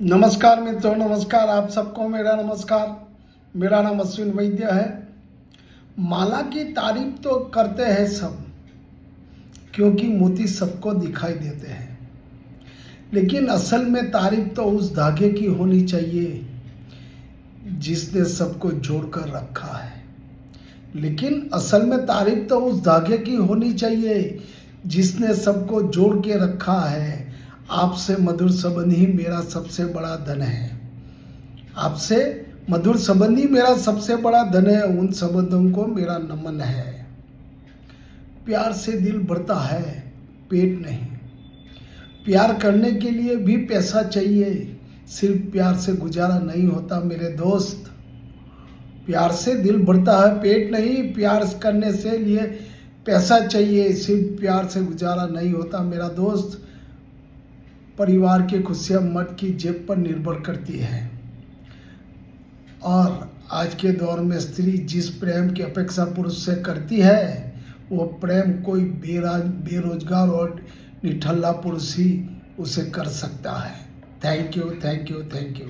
नमस्कार मित्रों, नमस्कार आप सबको मेरा नमस्कार। मेरा नाम अश्विन वैद्य है। माला की तारीफ तो करते हैं सब, क्योंकि मोती सबको दिखाई देते हैं। लेकिन असल में तारीफ तो उस धागे की होनी चाहिए जिसने सबको जोड़कर रखा है। लेकिन असल में तारीफ तो उस धागे की होनी चाहिए जिसने सबको जोड़ के रखा है। आपसे मधुर संबंध ही मेरा सबसे बड़ा धन है। आपसे मधुर संबंध ही मेरा सबसे बड़ा धन है। उन संबंधों को मेरा नमन है। प्यार से दिल भरता है, पेट नहीं। प्यार करने के लिए भी पैसा चाहिए, सिर्फ प्यार से गुजारा नहीं होता मेरे दोस्त। प्यार से दिल भरता है, पेट नहीं। प्यार करने से लिए पैसा चाहिए, सिर्फ प्यार से गुजारा नहीं होता मेरा दोस्त। परिवार की खुशियां मर्द की जेब पर निर्भर करती है, और आज के दौर में स्त्री जिस प्रेम की अपेक्षा पुरुष से करती है, वो प्रेम कोई बेरोजगार और निठल्ला पुरुष ही उसे कर सकता है। Thank you, thank you, thank you.